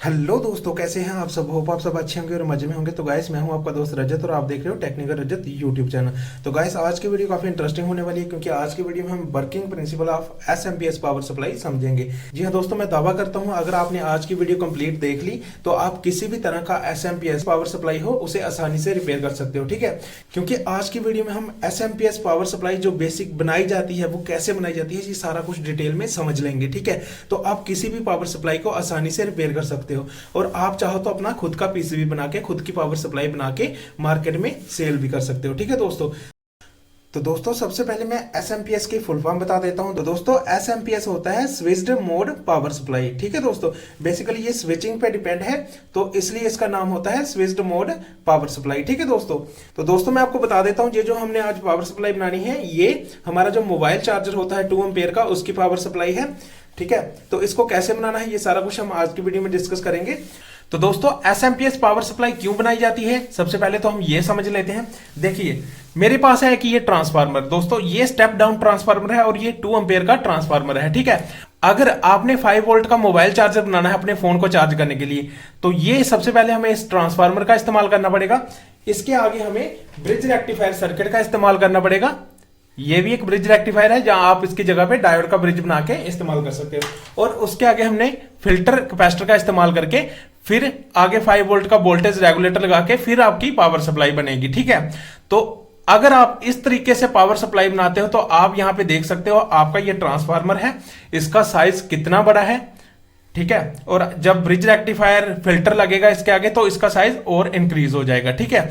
Hello दोस्तों, कैसे हैं आप सब। होप आप सब अच्छे होंगे और मजे में होंगे। तो गाइस, मैं हूं आपका दोस्त रजत और आप देख रहे हो टेक्निकल रजत यूट्यूब चैनल। तो गाइस, आज की वीडियो काफी इंटरेस्टिंग होने वाली है क्योंकि आज की वीडियो में हम working principle of SMPS power supply समझेंगे। जी हाँ दोस्तों, मैं दावा करता हूं अगर आपने आज की वीडियो कंप्लीट देख ली तो आप किसी भी तरह का एसएमपीएस पावर सप्लाई हो उसे आसानी से रिपेयर कर सकते हो। ठीक है, क्योंकि आज की वीडियो में हम एसएमपीएस पावर सप्लाई जो बेसिक बनाई जाती है वो कैसे बनाई जाती है, ये सारा कुछ डिटेल में समझ लेंगे। ठीक है, तो आप किसी भी पावर सप्लाई को आसानी से रिपेयर कर सकते हो और आप चाहो तो अपना खुद का पीसीबी बना के खुद की पावर सप्लाई बना के मार्केट में सेल भी कर सकते हो। ठीक है दोस्तों, तो दोस्तों सबसे पहले मैं एसएमपीएस की फुल फॉर्म बता देता हूं। तो दोस्तों एसएमपीएस होता है स्विच्ड मोड पावर सप्लाई। ठीक है दोस्तों, बेसिकली ये स्विचिंग पे डिपेंड है तो इसलिए इसका नाम होता है स्विच्ड मोड पावर सप्लाई। ठीक है दोस्तों, तो दोस्तों मैं आपको बता देता हूं ये जो हमने आज पावर सप्लाई बनानी है ये हमारा जो मोबाइल चार्जर होता है 2 एम्पेयर का उसकी पावर सप्लाई है। ठीक है, तो इसको कैसे बनाना है ये सारा कुछ हम आज की वीडियो में डिस्कस करेंगे। तो दोस्तों एसएमपीएस पावर सप्लाई क्यों बनाई जाती है, सबसे पहले तो हम ये समझ लेते हैं। देखिए मेरे पास है कि ये ट्रांसफार्मर, दोस्तों ये स्टेप डाउन ट्रांसफार्मर है और ये 2 एम्पेयर का ट्रांसफार्मर है। ठीक है, अगर आपने 5 वोल्ट का मोबाइल चार्जर बनाना है अपने फोन को चार्ज करने के लिए तो ये सबसे पहले हमें इस ट्रांसफार्मर का इस्तेमाल करना पड़ेगा। इसके आगे हमें ब्रिज रेक्टिफायर सर्किट का इस्तेमाल करना पड़ेगा। ये भी एक ब्रिज रेक्टिफायर है जहां आप इसकी जगह पे डायोड का ब्रिज बना के इस्तेमाल कर सकते हो। और उसके आगे हमने फिल्टर कैपेसिटर का इस्तेमाल करके फिर आगे 5 वोल्ट का वोल्टेज रेगुलेटर लगा के फिर आपकी पावर सप्लाई बनेगी। ठीक है, तो अगर आप इस तरीके से पावर सप्लाई बनाते हो तो आप यहां पे देख सकते हो आपका ये ट्रांसफार्मर है, इसका साइज कितना बड़ा है। ठीक है, और जब ब्रिज रेक्टिफायर फिल्टर लगेगा इसके आगे तो इसका साइज और इंक्रीज हो जाएगा। ठीक है,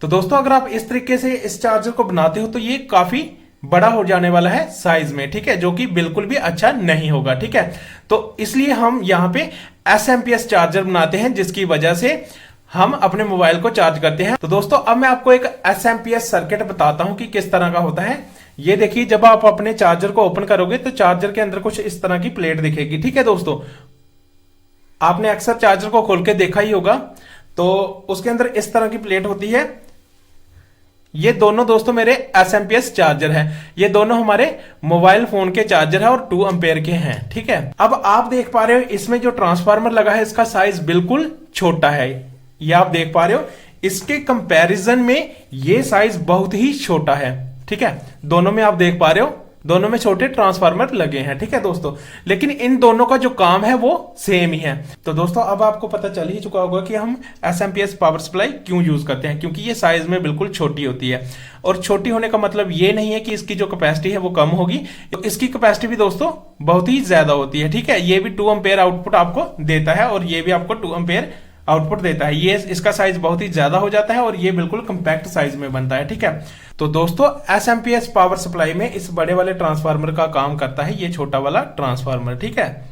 तो दोस्तों अगर आप इस तरीके से इस चार्जर को बनाते हो तो ये काफी बड़ा हो जाने वाला है साइज में। ठीक है, जो कि बिल्कुल भी अच्छा नहीं होगा। ठीक है, तो इसलिए हम यहां पे एसएमपीएस चार्जर बनाते हैं जिसकी वजह से हम अपने मोबाइल को चार्ज करते हैं। तो दोस्तों अब मैं आपको एक एसएमपीएस सर्किट बताता हूं कि किस तरह का होता है। ये देखिए, जब आप अपने चार्जर को ओपन करोगे तो चार्जर के अंदर कुछ इस तरह की प्लेट दिखेगी। ठीक है दोस्तों, आपने अक्सर चार्जर को खोल के देखा ही होगा, तो उसके अंदर इस तरह की प्लेट होती है। ये दोनों दोस्तों मेरे एसएमपीएस चार्जर हैं, ये दोनों हमारे मोबाइल फोन के चार्जर है और 2 एम्पेयर के हैं। ठीक है, अब आप देख पा रहे हो इसमें जो ट्रांसफार्मर लगा है इसका साइज बिल्कुल छोटा है। ये आप देख पा रहे हो, इसके कंपैरिजन में ये साइज बहुत ही छोटा है। ठीक है, दोनों में आप देख पा रहे हो दोनों में छोटे ट्रांसफार्मर लगे हैं। ठीक है दोस्तों, लेकिन इन दोनों का जो काम है वो सेम ही है। तो दोस्तों अब आपको पता चल ही चुका होगा कि हम एसएमपीएस पावर सप्लाई क्यों यूज करते हैं, क्योंकि ये साइज में बिल्कुल छोटी होती है। और छोटी होने का मतलब ये नहीं है कि इसकी जो कैपेसिटी है वो कम होगी, तो इसकी कैपेसिटी भी दोस्तों बहुत ही ज्यादा होती है। ठीक है, ये भी 2 एम्पेयर आउटपुट आपको देता है और ये भी आपको 2 एम्पेयर आउटपुट देता है। ये इसका साइज बहुत ही ज्यादा हो जाता है और ये बिल्कुल कंपैक्ट साइज में बनता है। ठीक है, तो दोस्तों एसएमपीएस पावर सप्लाई में इस बड़े वाले ट्रांसफार्मर का काम करता है ये छोटा वाला ट्रांसफार्मर। ठीक है,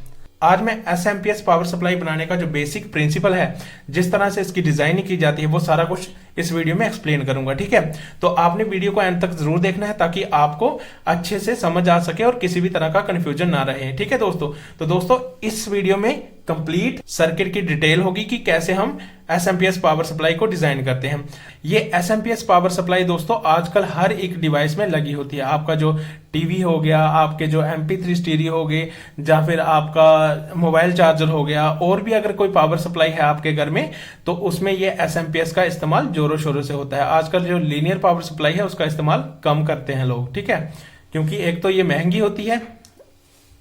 आज मैं एसएमपीएस पावर सप्लाई बनाने का जो बेसिक प्रिंसिपल है, जिस तरह से इसकी डिजाइनिंग की जाती है, वो सारा कुछ इस वीडियो में एक्सप्लेन करूंगा। ठीक है, तो आपने वीडियो को एंड तक जरूर देखना है ताकि आपको अच्छे से समझ आ सके और किसी भी तरह का कंफ्यूजन ना रहे। ठीक है दोस्तों, तो दोस्तों इस वीडियो में कंप्लीट सर्किट की डिटेल होगी कि कैसे हम एसएमपीएस पावर सप्लाई को डिजाइन करते हैं। ये एसएमपीएस पावर सप्लाई दोस्तों आजकल हर एक डिवाइस में लगी होती है। आपका जो टीवी हो गया, आपके जो MP3 स्टीरियो हो गए, या फिर आपका मोबाइल चार्जर हो गया, और भी अगर कोई पावर सप्लाई है आपके घर में तो उसमें ये एसएमपीएस का इस्तेमाल जोरों शोरों से होता है। आजकल जो लीनियर पावर सप्लाई है उसका इस्तेमाल कम करते हैं लोग। ठीक है, क्योंकि एक तो ये महंगी होती है,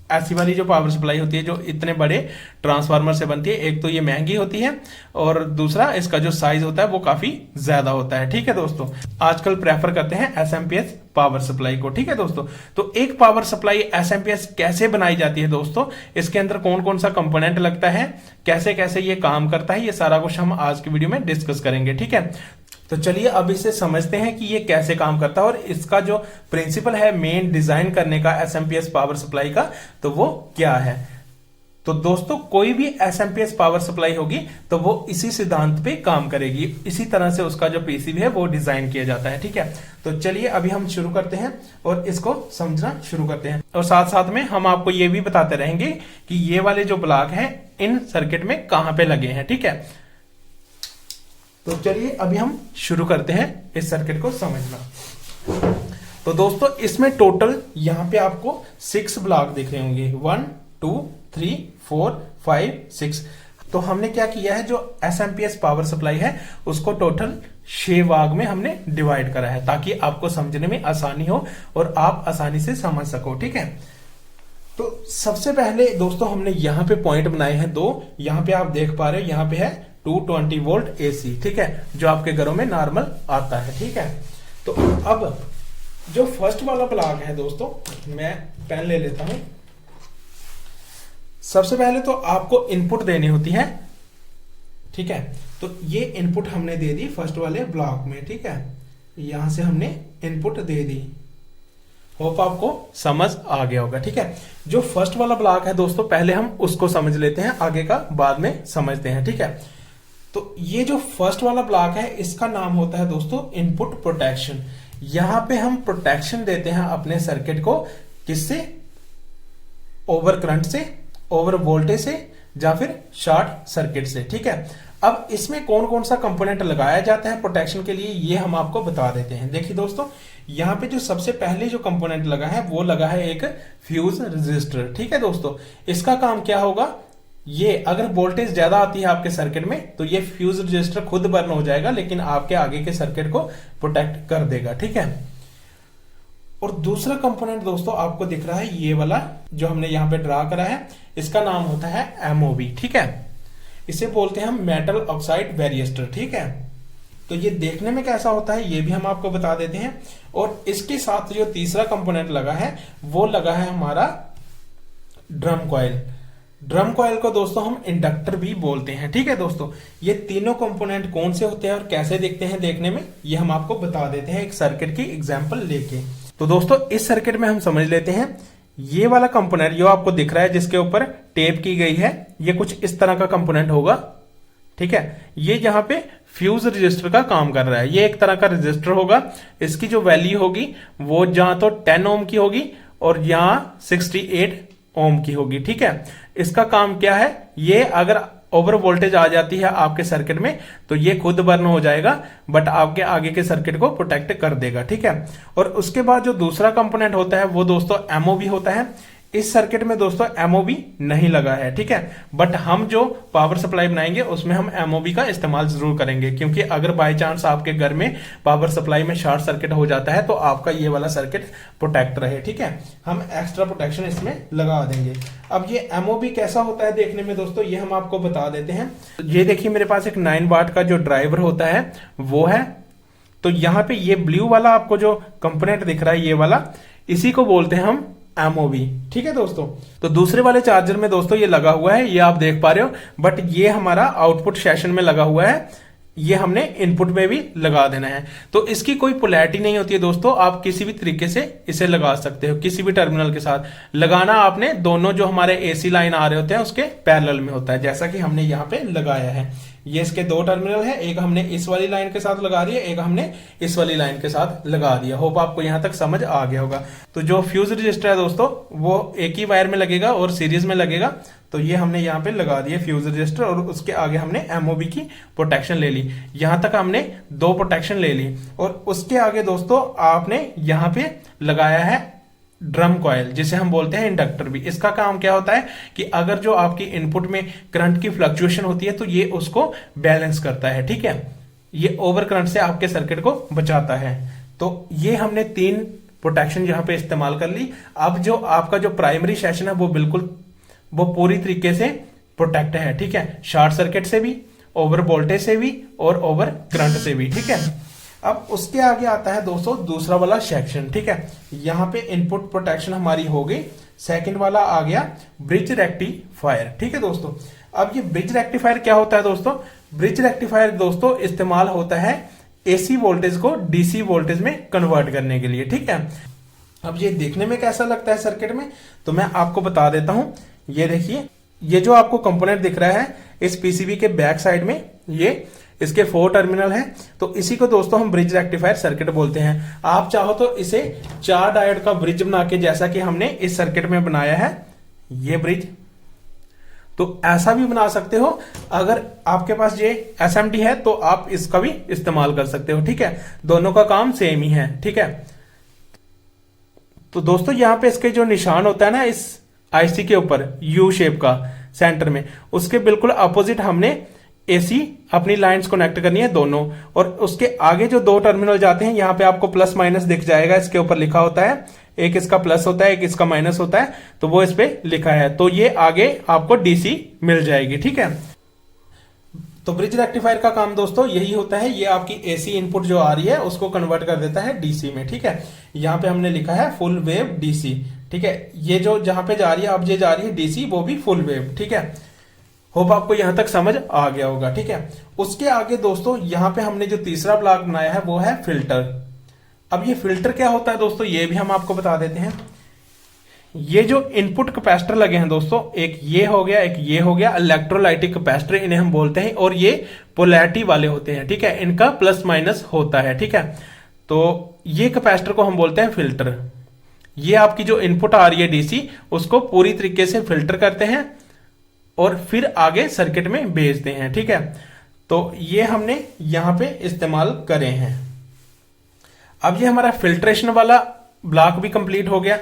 ऐसी वाली जो पावर सप्लाई होती है जो इतने बड़े ट्रांसफार्मर से बनती है, एक तो ये महंगी होती है और दूसरा इसका जो साइज होता है वो काफी ज्यादा होता है। ठीक है दोस्तों, आजकल प्रेफर करते हैं एसएमपीएस पावर सप्लाई को। ठीक है दोस्तों, तो एक पावर सप्लाई एसएमपीएस कैसे बनाई जाती है दोस्तों, इसके अंदर कौन कौन सा कंपोनेंट लगता है, कैसे कैसे ये काम करता है, ये सारा कुछ हम आज की वीडियो में डिस्कस करेंगे। ठीक है, तो चलिए अब इसे समझते हैं कि ये कैसे काम करता है और इसका जो प्रिंसिपल है मेन डिजाइन करने का एसएमपीएस पावर सप्लाई का, तो वो क्या है। तो दोस्तों कोई भी एसएमपीएस पावर सप्लाई होगी तो वो इसी सिद्धांत पे काम करेगी, इसी तरह से उसका जो पीसीबी है वो डिजाइन किया जाता है। ठीक है, तो चलिए अभी हम शुरू करते हैं और इसको समझना शुरू करते हैं, और साथ साथ में हम आपको ये भी बताते रहेंगे कि ये वाले जो ब्लॉक हैं इन सर्किट में कहां पे लगे हैं। ठीक है, तो चलिए अभी हम शुरू करते हैं इस सर्किट को समझना। तो दोस्तों इसमें टोटल यहां पे आपको 6 ब्लॉक दिख रहे होंगे, 1 2 3 4 5 6। तो हमने क्या किया है, जो एसएमपीएस पावर सप्लाई है उसको टोटल 6 भाग में हमने डिवाइड करा है, ताकि आपको समझने में आसानी हो और आप आसानी से समझ सको। ठीक है, तो सबसे पहले दोस्तों हमने यहाँ पे पॉइंट बनाए हैं 2। यहाँ पे आप देख पा रहे हो, यहाँ पे है 220 वोल्ट एसी। ठीक है, जो आपके घरों में नॉर्मल आता है। ठीक है, तो अब जो फर्स्ट वाला ब्लॉक है दोस्तों, मैं पेन ले लेता हूं। सबसे पहले तो आपको इनपुट देनी होती है। ठीक है, तो ये इनपुट हमने दे दी फर्स्ट वाले ब्लॉक में। ठीक है, यहां से हमने इनपुट दे दी। होप आपको समझ आ गया होगा। ठीक है, जो फर्स्ट वाला ब्लॉक है दोस्तों, पहले हम उसको समझ लेते हैं, आगे का बाद में समझते हैं। ठीक है, तो ये जो फर्स्ट वाला ब्लॉक है इसका नाम होता है दोस्तों इनपुट प्रोटेक्शन। यहां पे हम प्रोटेक्शन देते हैं अपने सर्किट को, किससे? ओवर करंट से, ओवर वोल्टेज से, या फिर शॉर्ट सर्किट से। ठीक है, अब इसमें कौन कौन सा कंपोनेंट लगाया जाता है प्रोटेक्शन के लिए, ये हम आपको बता देते हैं। देखिए दोस्तों, यहां पे जो सबसे पहले जो कंपोनेंट लगा है वो लगा है एक फ्यूज रजिस्टर। ठीक है दोस्तों, इसका काम क्या होगा, ये अगर वोल्टेज ज्यादा आती है आपके सर्किट में तो ये फ्यूज रजिस्टर खुद बर्न हो जाएगा, लेकिन आपके आगे के सर्किट को प्रोटेक्ट कर देगा। ठीक है, और दूसरा कंपोनेंट दोस्तों आपको दिख रहा है, ये वाला जो हमने यहां पे ड्रा करा है, इसका नाम होता है एमओबी। ठीक है, इसे बोलते हैं हम मेटल ऑक्साइड वेरिएस्टर। ठीक है, तो ये देखने में कैसा होता है ये भी हम आपको बता देते हैं। और इसके साथ जो तीसरा कंपोनेंट लगा है वो लगा है हमारा ड्रम कॉइल। ड्रम कॉइल को दोस्तों हम इंडक्टर भी बोलते हैं। ठीक है दोस्तों, ये तीनों कंपोनेंट कौन से होते हैं और कैसे दिखते हैं देखने में, ये हम आपको बता देते हैं एक सर्किट की एग्जांपल लेके। तो दोस्तों इस सर्किट में हम समझ लेते हैं, ये वाला कंपोनेंट जो आपको दिख रहा है जिसके ऊपर टेप की गई है, ये कुछ इस तरह का कंपोनेंट होगा। ठीक है, ये जहां पे फ्यूज रजिस्टर का काम कर रहा है, ये एक तरह का रजिस्टर होगा। इसकी जो वैल्यू होगी वो जहां तो 10 ओम की होगी और यहां 68 ओम की होगी। ठीक है, इसका काम क्या है, ये अगर ओवर वोल्टेज आ जाती है आपके सर्किट में तो ये खुद बर्न हो जाएगा, बट आपके आगे के सर्किट को प्रोटेक्ट कर देगा। ठीक है, और उसके बाद जो दूसरा कंपोनेंट होता है वो दोस्तों एमओबी होता है। इस सर्किट में दोस्तों एमओबी नहीं लगा है। ठीक है, बट हम जो पावर सप्लाई बनाएंगे उसमें हम एमओबी का इस्तेमाल जरूर करेंगे, क्योंकि अगर बाय चांस आपके घर में पावर सप्लाई में शॉर्ट सर्किट हो जाता है तो आपका ये वाला सर्किट प्रोटेक्ट रहे। ठीक है, हम एक्स्ट्रा प्रोटेक्शन इसमें लगा देंगे। अब ये एमओबी कैसा होता है देखने में दोस्तों, ये हम आपको बता देते हैं। ये देखिए मेरे पास एक 9 वाट का जो ड्राइवर होता है वो है, तो यहां पे ये ब्लू वाला आपको जो कंपोनेंट दिख रहा है ये वाला, इसी को बोलते हैं हम एमओबी। ठीक है दोस्तों, तो दूसरे वाले चार्जर में दोस्तों ये लगा हुआ है, ये आप देख पा रहे हो, बट ये हमारा आउटपुट सेशन में लगा हुआ है, ये हमने इनपुट में भी लगा देना है। तो इसकी कोई पोलैरिटी नहीं होती है दोस्तों, आप किसी भी तरीके से इसे लगा सकते हो, किसी भी टर्मिनल के साथ लगाना आपने दोनों जो हमारे एसी लाइन आ रहे होते हैं उसके पैरेलल में होता है, जैसा कि हमने यहाँ पे लगाया है। ये इसके 2 टर्मिनल है, एक हमने इस वाली लाइन के साथ लगा दिया, एक हमने इस वाली लाइन के साथ लगा दिया। होप आपको यहां तक समझ आ गया होगा। तो जो फ्यूज रजिस्टर है दोस्तों वो एक ही वायर में लगेगा और सीरीज में लगेगा, तो ये हमने यहाँ पे लगा दिया फ्यूज रजिस्टर, और उसके आगे हमने एमओबी की प्रोटेक्शन ले ली। यहां तक हमने 2 प्रोटेक्शन ले ली, और उसके आगे दोस्तों आपने यहाँ पे लगाया है ड्रम कॉइल, जिसे हम बोलते हैं इंडक्टर भी। इसका काम क्या होता है कि अगर जो आपकी इनपुट में करंट की फ्लक्चुएशन होती है तो ये उसको बैलेंस करता है। ठीक है, ये ओवर करंट से आपके सर्किट को बचाता है। तो ये हमने 3 प्रोटेक्शन यहां पे इस्तेमाल कर ली। अब जो आपका जो प्राइमरी सेशन है वो पूरी तरीके से प्रोटेक्ट है। ठीक है, शॉर्ट सर्किट से भी, ओवर वोल्टेज से भी और ओवर करंट से भी। ठीक है, अब उसके आगे आता है दोस्तों दूसरा वाला सेक्शन। ठीक है, यहां पे इनपुट प्रोटेक्शन हमारी हो गई। सेकंड वाला आ गया ब्रिज रेक्टिफायर। ठीक है दोस्तों, अब ये ब्रिज रेक्टिफायर क्या होता है दोस्तों, ब्रिज रेक्टिफायर दोस्तों इस्तेमाल होता है एसी वोल्टेज को डीसी वोल्टेज में कन्वर्ट करने के लिए। ठीक है, अब ये देखने में कैसा लगता है सर्किट में, तो मैं आपको बता देता हूं। ये देखिए, ये जो आपको कंपोनेंट दिख रहा है इस पीसीबी के बैक साइड में, ये इसके 4 टर्मिनल हैं, तो इसी को दोस्तों हम ब्रिज रेक्टिफायर सर्किट बोलते हैं। आप चाहो तो इसे 4 डायोड का ब्रिज बना के, जैसा कि हमने इस सर्किट में बनाया है ये ब्रिज, तो ऐसा भी बना सकते हो। अगर आपके पास ये एसएमडी है तो आप इसका भी इस्तेमाल कर सकते हो। ठीक है, दोनों का काम सेम ही है। ठीक है, तो दोस्तों यहां पे इसके जो निशान होता है ना इस आईसी के ऊपर यू शेप का, सेंटर में, उसके बिल्कुल अपोजिट हमने एसी अपनी लाइंस कनेक्ट करनी है दोनों। और उसके आगे जो दो टर्मिनल जाते हैं, यहां पे आपको प्लस माइनस दिख जाएगा, इसके ऊपर लिखा होता है, एक इसका प्लस होता है, एक इसका माइनस होता है, तो वो इस पे लिखा है, तो ये आगे आपको डीसी मिल जाएगी। ठीक है, तो ब्रिज रेक्टिफायर का काम दोस्तों यही होता है, ये आपकी एसी इनपुट जो आ रही है उसको कन्वर्ट कर देता है डीसी में। ठीक है, यहां पे हमने लिखा है फुल वेव डीसी। ठीक है, ये जो जहां पे जा रही है, अब ये जा रही है डीसी, वो भी फुल वेव। ठीक है, होप आपको यहां तक समझ आ गया होगा। ठीक है, उसके आगे दोस्तों यहां पे हमने जो तीसरा ब्लॉक बनाया है वो है फिल्टर। अब ये फिल्टर क्या होता है दोस्तों, ये भी हम आपको बता देते हैं। ये जो इनपुट कैपेसिटर लगे हैं दोस्तों, एक ये हो गया, एक ये हो गया, इलेक्ट्रोलाइटिक कैपेसिटर इन्हें हम बोलते हैं, और ये पोलैरिटी वाले होते हैं। ठीक है, इनका प्लस माइनस होता है। ठीक है, तो ये कैपेसिटर को हम बोलते हैं फिल्टर। ये आपकी जो इनपुट आ रही है डीसी, उसको पूरी तरीके से फिल्टर करते हैं और फिर आगे सर्किट में भेजते हैं। ठीक है, तो ये हमने यहां पे इस्तेमाल करे हैं। अब ये हमारा फिल्ट्रेशन वाला ब्लॉक भी कंप्लीट हो गया।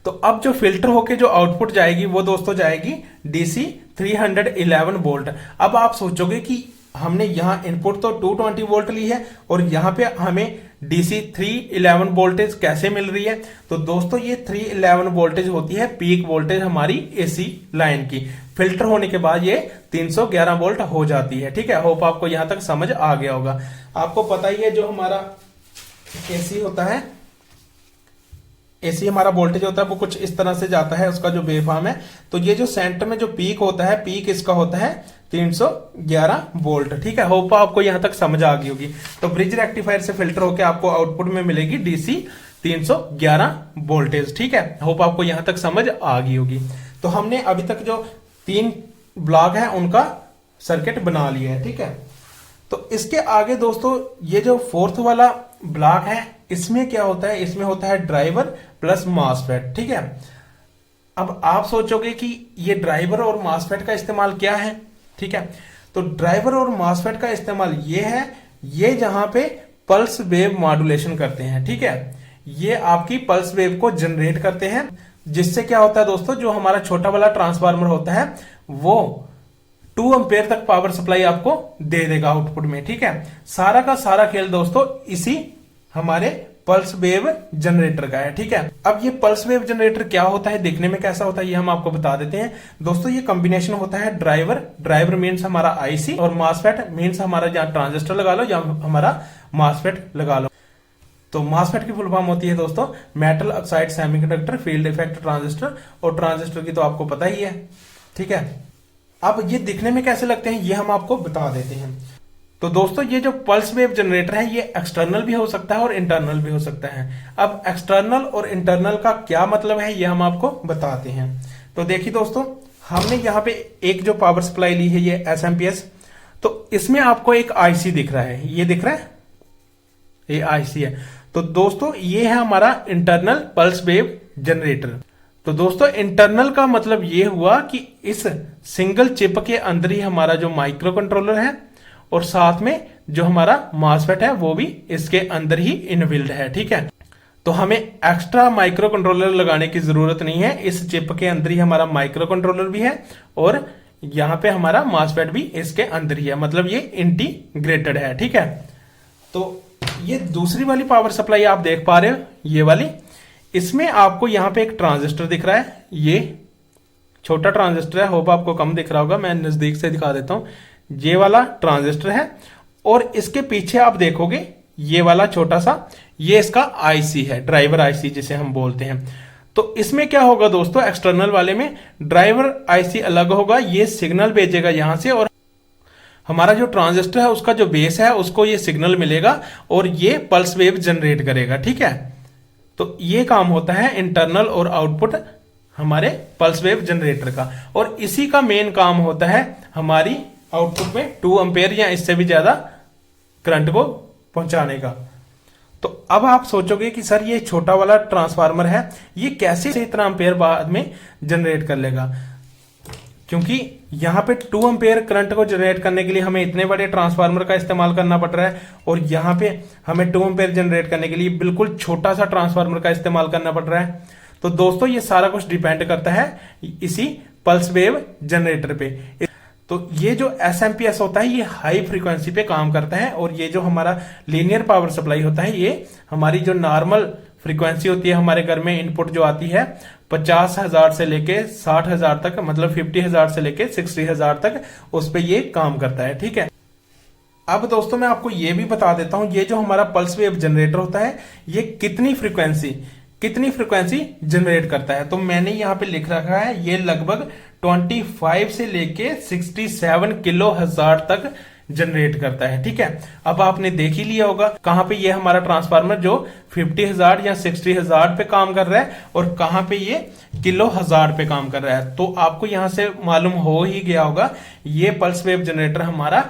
तो अब जो फिल्टर होके जो आउटपुट जाएगी वो दोस्तों जाएगी डीसी 311 वोल्ट। अब आप सोचोगे कि हमने यहां इनपुट तो 220 वोल्ट ली है और यहां पे हमें डीसी 311 वोल्टेज कैसे मिल रही है, तो दोस्तों ये 311 वोल्टेज होती है पीक वोल्टेज हमारी एसी लाइन की। फिल्टर होने के बाद ये 311 वोल्ट हो जाती है। ठीक है, होप आपको यहां तक समझ आ गया होगा। आपको पता ही है जो हमारा एसी होता है, एसी हमारा वोल्टेज होता है वो कुछ इस तरह से जाता है, उसका जो वेवफॉर्म है। तो ये जो सेंटर में जो पीक होता है, पीक इसका होता है 311 वोल्ट। ठीक है, होप आपको यहां तक समझ आ गई होगी। तो ब्रिज रेक्टिफायर से फिल्टर होकर आपको आउटपुट में मिलेगी डीसी 311 वोल्टेज। ठीक है, होप आपको यहां तक समझ आ गई होगी। तो हमने अभी तक जो 3 ब्लॉक है उनका सर्किट बना लिया है। ठीक है, तो इसके आगे दोस्तों ये जो फोर्थ वाला ब्लॉक है, इसमें क्या होता है, इसमें होता है ड्राइवर प्लस मॉसफेट। ठीक है, अब आप सोचोगे कि ये ड्राइवर और मॉसफेट का इस्तेमाल क्या है। ठीक है, तो ड्राइवर और मॉसफेट का इस्तेमाल ये है, ये जहां पे पल्स वेव मॉड्यूलेशन करते हैं। ठीक है, ये आपकी पल्स वेव को जनरेट करते हैं, जिससे क्या होता है दोस्तों, जो हमारा छोटा वाला ट्रांसफार्मर होता है वो 2 एम्पेयर तक पावर सप्लाई आपको दे देगा आउटपुट में। ठीक है, सारा का सारा खेल दोस्तों इसी हमारे पल्स वेव जनरेटर का है। ठीक है, अब ये पल्स वेव जनरेटर क्या होता है, देखने में कैसा होता है, ये हम आपको बता देते हैं दोस्तों। ये कॉम्बिनेशन होता है ड्राइवर मीन्स हमारा आईसी, और मॉसफेट मीन्स हमारा जहां ट्रांजिस्टर लगा लो या हमारा मॉसफेट लगा लो। तो मॉसफेट की फुल फॉर्म होती है दोस्तों metal oxide semiconductor field effect transistor, और ट्रांजिस्टर की तो आपको पता ही है। ठीक है, अब ये दिखने में कैसे लगते हैं ये हम आपको बता देते हैं। तो दोस्तों ये जो पल्स वेव जनरेटर है ये एक्सटर्नल भी हो सकता है और इंटरनल भी हो सकता है। अब एक्सटर्नल और इंटरनल का क्या मतलब है ये हम आपको बताते हैं। तो देखिए दोस्तों, हमने यहाँ पे एक जो पावर सप्लाई ली है ये एसएमपीएस, तो इसमें आपको एक आईसी दिख रहा है, ये दिख रहा है, ये आईसी है। तो दोस्तों ये है हमारा इंटरनल पल्स वेव जनरेटर। तो दोस्तों इंटरनल का मतलब ये हुआ कि इस सिंगल चिप के अंदर ही हमारा जो माइक्रो कंट्रोलर है और साथ में जो हमारा मॉसफेट है वो भी इसके अंदर ही इनबिल्ड है। ठीक है, तो हमें एक्स्ट्रा माइक्रो कंट्रोलर लगाने की जरूरत नहीं है, इस चिप के अंदर ही हमारा माइक्रो कंट्रोलर भी है और यहां पे हमारा मॉसफेट भी इसके अंदर ही है, मतलब ये इंटीग्रेटेड है। ठीक है, तो ये दूसरी वाली पावर सप्लाई आप देख पा रहे हो, ये वाली, इसमें आपको यहां पे एक ट्रांजिस्टर दिख रहा है, ये छोटा ट्रांजिस्टर है, होप आपको कम दिख रहा होगा, मैं नजदीक से दिखा देता हूं। ये वाला ट्रांजिस्टर है और इसके पीछे आप देखोगे ये वाला छोटा सा, ये इसका आईसी है, ड्राइवर आईसी जिसे हम बोलते हैं। तो इसमें क्या होगा दोस्तों, एक्सटर्नल वाले में ड्राइवर आईसी अलग होगा, ये सिग्नल भेजेगा यहां से, और हमारा जो ट्रांजिस्टर है उसका जो बेस है उसको ये सिग्नल मिलेगा और ये पल्स वेव जनरेट करेगा। ठीक है, तो ये काम होता है इंटरनल और आउटपुट हमारे पल्स वेव जनरेटर का, और इसी का मेन काम होता है हमारी आउटपुट में 2 एम्पेयर या इससे भी ज्यादा करंट को पहुंचाने का। तो अब आप सोचोगे कि सर ये छोटा वाला ट्रांसफार्मर है ये कैसे इतना एम्पेयर बाद में जनरेट कर लेगा, क्योंकि यहां पे 2 एम्पेयर करंट को जनरेट करने के लिए हमें इतने बड़े ट्रांसफार्मर का इस्तेमाल करना पड़ रहा है, और यहां पे हमें 2 एम्पेयर जनरेट करने के लिए बिल्कुल छोटा सा ट्रांसफार्मर का इस्तेमाल करना पड़ रहा है। तो दोस्तों ये सारा कुछ डिपेंड करता है इसी पल्स वेव जनरेटर पे। तो ये जो एसएमपीएस होता है ये हाई फ्रीक्वेंसी पे काम करता है, और ये जो हमारा लीनियर पावर सप्लाई होता है ये हमारी जो नॉर्मल फ्रीक्वेंसी होती है हमारे घर में इनपुट जो आती है 50,000 से लेके 60,000 तक, मतलब 50,000 से लेके 60,000 तक, उस पे ये काम करता है। ठीक है, अब दोस्तों मैं आपको ये भी बता देता हूं ये जो हमारा पल्स वेव जनरेटर होता है ये कितनी फ्रीक्वेंसी जनरेट करता है। तो मैंने यहां पे लिख रखा है ये लगभग 25 से लेके 67 किलो हजार तक जनरेट करता है। ठीक है, अब आपने देख ही लिया होगा कहां पे ये हमारा ट्रांसफार्मर जो 50,000 या 60,000 पे काम कर रहा है और कहां पे ये किलो हजार पे काम कर रहा है। तो आपको यहां से मालूम हो ही गया होगा ये पल्स वेव जनरेटर हमारा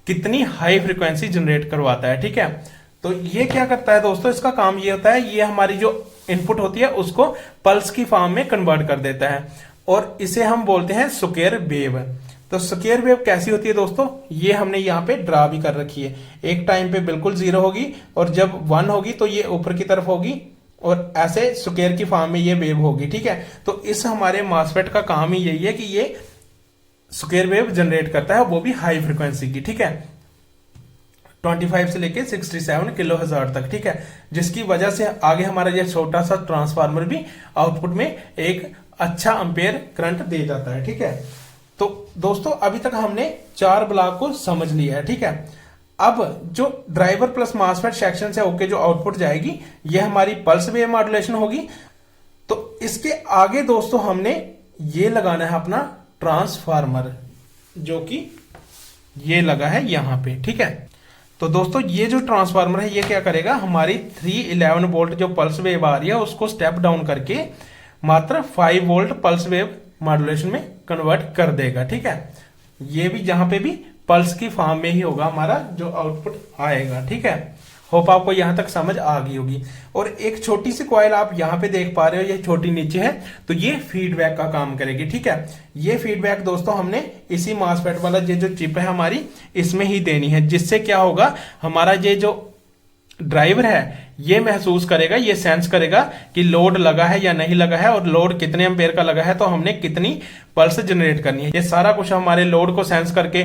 कितनी हाई फ्रीक्वेंसी जनरेट करवाता है। ठीक है, तो ये क्या करता है दोस्तों, इसका काम ये होता है ये हमारी जो इनपुट होती है उसको पल्स की फॉर्म में कन्वर्ट कर देता है, और इसे हम बोलते हैं स्क्वायर वेव। तो स्क्वायर वेव कैसी होती है दोस्तों, ये हमने यहाँ पे ड्रा भी कर रखी है। एक टाइम पे बिल्कुल 0 होगी और जब 1 होगी तो ये ऊपर की तरफ होगी और ऐसे स्क्वायर की फॉर्म में ये वेव होगी। ठीक है, तो इस हमारे मॉसफेट का काम ही यही है कि ये स्क्वायर वेव जनरेट करता है, वो भी हाई फ्रीक्वेंसी की। ठीक है, 25 से लेके 67 किलो हजार तक। ठीक है, जिसकी वजह से आगे हमारा ये छोटा सा ट्रांसफार्मर भी आउटपुट में एक अच्छा एम्पेयर करंट दे जाता है। ठीक है, तो दोस्तों अभी तक हमने 4 ब्लॉक को समझ लिया है। ठीक है, अब जो ड्राइवर प्लस मॉसफेट सेक्शन से होके जो आउटपुट जाएगी ये हमारी पल्स वेव मॉड्यूलेशन होगी। तो इसके आगे दोस्तों हमने ये लगाना है अपना ट्रांसफार्मर, जो कि ये लगा है यहां पे। ठीक है, तो दोस्तों ये जो ट्रांसफार्मर है ये क्या करेगा, हमारी 311 वोल्ट जो पल्स वेव आ रही है उसको स्टेप डाउन करके मात्र 5 वोल्ट पल्स वेव मॉड्यूलेशन में कन्वर्ट कर देगा। ठीक है, ये भी जहां पे भी पल्स की फॉर्म में ही होगा हमारा जो आउटपुट आएगा। ठीक है, होप आपको यहां तक समझ आ गई होगी। और एक छोटी सी कॉइल आप यहां पे देख पा रहे हो, ये छोटी नीचे है, तो ये फीडबैक का काम करेगी। ठीक है, ये फीडबैक दोस्तों हमने इसी मॉसफेट वाला ये जो चिप है हमारी इसमें ही देनी है, जिससे क्या होगा हमारा ये जो ड्राइवर है ये महसूस करेगा, ये सेंस करेगा कि लोड लगा है या नहीं लगा है, और लोड कितने एम्पेयर का लगा है तो हमने कितनी पल्स जनरेट करनी है। ये सारा कुछ हमारे लोड को सेंस करके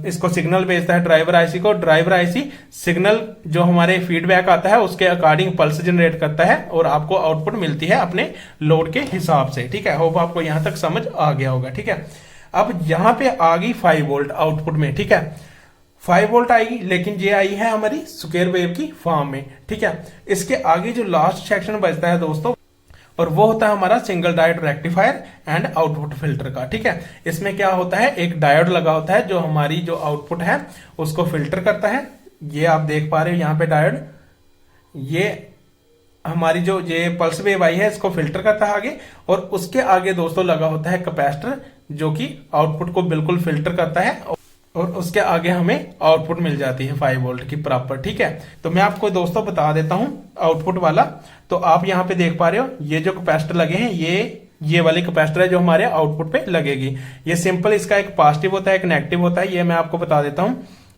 इसको सिग्नल भेजता है ड्राइवर आईसी को। ड्राइवर आईसी सिग्नल जो हमारे फीडबैक आता है उसके अकॉर्डिंग पल्स जनरेट करता है और आपको आउटपुट मिलती है अपने लोड के हिसाब से। ठीक है, होप आपको यहां तक समझ आ गया होगा। ठीक है, अब यहां पे आ गई 5 वोल्ट आउटपुट में। ठीक है, 5 वोल्ट आएगी, लेकिन ये आई है हमारी स्क्वायर वेव की फॉर्म में। ठीक है, इसके आगे जो लास्ट सेक्शन बचता है दोस्तों, और वो होता है हमारा single diode rectifier and output filter का। ठीक है, इसमें क्या होता है, एक डायोड लगा होता है जो हमारी जो आउटपुट है उसको फिल्टर करता है। ये आप देख पा रहे हो यहाँ पे डायोड, ये हमारी जो ये पल्स वेव आई है इसको फिल्टर करता है आगे, और उसके आगे दोस्तों लगा होता है कैपेसिटर जो कि आउटपुट को बिल्कुल फिल्टर करता है, और उसके आगे हमें आउटपुट मिल जाती है 5 वोल्ट की प्रॉपर। ठीक है, तो मैं आपको दोस्तों बता देता हूं आउटपुट वाला। तो आप यहां पे देख पा रहे हो ये जो कैपेसिटर लगे हैं ये वाली कैपेसिटर है जो हमारे आउटपुट पे लगेगी। ये सिंपल इसका एक पॉजिटिव होता है एक नेगेटिव होता है, ये मैं आपको बता देता हूं।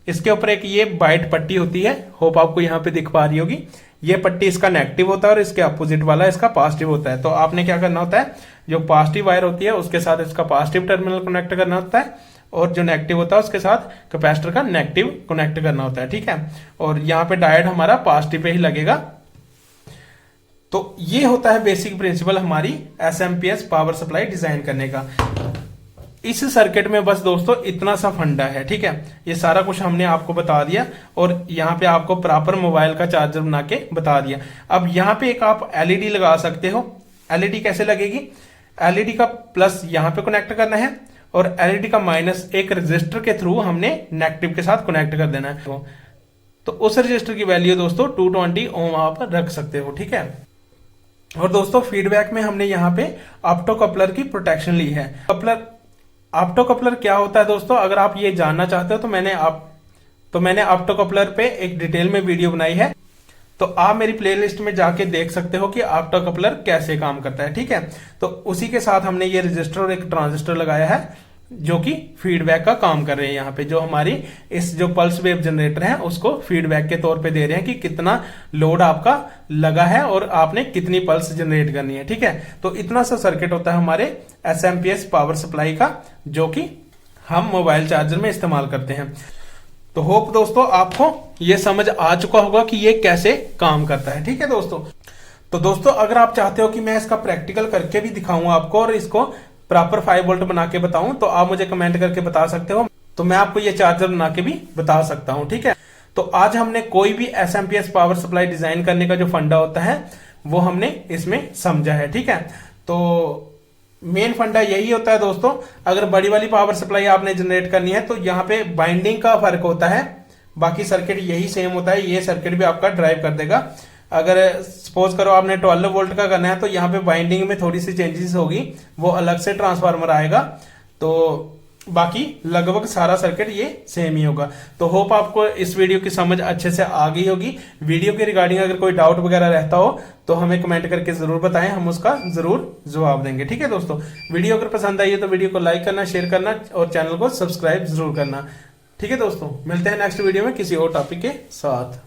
इसके ऊपर एक ये वाइट पट्टी होती है, होप आपको यहाँ पे दिख पा रही होगी। ये पट्टी इसका नेगेटिव होता है और इसके अपोजिट वाला इसका पॉजिटिव होता है। तो आपने क्या करना होता है, जो पॉजिटिव वायर होती है उसके साथ इसका पॉजिटिव टर्मिनल कनेक्ट करना होता है, और जो नेगेटिव होता है उसके साथ कैपेसिटर का नेगेटिव कनेक्ट करना होता है। ठीक है, और यहाँ पे डायोड हमारा पॉजिटिव पे ही लगेगा। तो ये होता है बेसिक प्रिंसिपल हमारी एसएमपीएस पावर सप्लाई डिजाइन करने का। इस सर्किट में बस दोस्तों इतना सा फंडा है। ठीक है, ये सारा कुछ हमने आपको बता दिया, और यहाँ पे आपको प्रॉपर मोबाइल का चार्जर बना के बता दिया। अब यहाँ पे एक आप एलईडी लगा सकते हो। एलईडी कैसे लगेगी, एलईडी का प्लस यहाँ पे कनेक्ट करना है और एलईडी का माइनस एक रजिस्टर के थ्रू हमने नेगेटिव के साथ कनेक्ट कर देना है। तो उस रजिस्टर की वैल्यू दोस्तों 220 ओम आप रख सकते हो। ठीक है, और दोस्तों फीडबैक में हमने यहाँ पे ऑप्टो कपलर की प्रोटेक्शन ली है। ऑप्टो कपलर क्या होता है दोस्तों, अगर आप ये जानना चाहते हो तो मैंने ऑप्टो कपलर पे एक डिटेल में वीडियो बनाई है, तो आप मेरी प्लेलिस्ट में जाके देख सकते हो कि ऑप्टो कपलर कैसे काम करता है। ठीक है, तो उसी के साथ हमने ये रजिस्टर और एक ट्रांजिस्टर लगाया है। जो कि फीडबैक का काम कर रहे हैं। यहाँ पे जो हमारी इस जो पल्स वेव जनरेटर है उसको फीडबैक के तौर पे दे रहे हैं कि कितना लोड आपका लगा है और आपने कितनी पल्स जनरेट करनी है। ठीक है, तो इतना सा सर्किट होता है हमारे एसएमपीएस पावर सप्लाई का, जो कि हम मोबाइल चार्जर में इस्तेमाल करते हैं। तो होप दोस्तों आपको ये समझ आ चुका होगा कि ये कैसे काम करता है। ठीक है दोस्तों, तो दोस्तों अगर आप चाहते हो कि मैं इसका प्रैक्टिकल करके भी दिखाऊं आपको और इसको प्रॉपर 5 वोल्ट बना के बताऊं, तो आप मुझे कमेंट करके बता सकते हो, तो मैं आपको ये चार्जर बना के भी बता सकता हूं। ठीक है, तो आज हमने कोई भी एसएमपीएस पावर सप्लाई डिजाइन करने का जो फंडा होता है वो हमने इसमें समझा है। ठीक है, तो मेन फंडा यही होता है दोस्तों, अगर बड़ी वाली पावर सप्लाई आपने जनरेट करनी है तो यहाँ पे बाइंडिंग का फर्क होता है, बाकी सर्किट यही सेम होता है, ये सर्किट भी आपका ड्राइव कर देगा। अगर सपोज करो आपने 12 वोल्ट का करना है तो यहाँ पे बाइंडिंग में थोड़ी सी चेंजेस होगी, वो अलग से ट्रांसफार्मर आएगा, तो बाकी लगभग सारा सर्किट ये सेम ही होगा। तो होप आपको इस वीडियो की समझ अच्छे से आ गई होगी। वीडियो के रिगार्डिंग अगर कोई डाउट वगैरह रहता हो तो हमें कमेंट करके जरूर बताएं, हम उसका जरूर जवाब देंगे। ठीक है दोस्तों, वीडियो अगर पसंद आई है तो वीडियो को लाइक करना, शेयर करना और चैनल को सब्सक्राइब जरूर करना। ठीक है दोस्तों, मिलते हैं नेक्स्ट वीडियो में किसी और टॉपिक के साथ।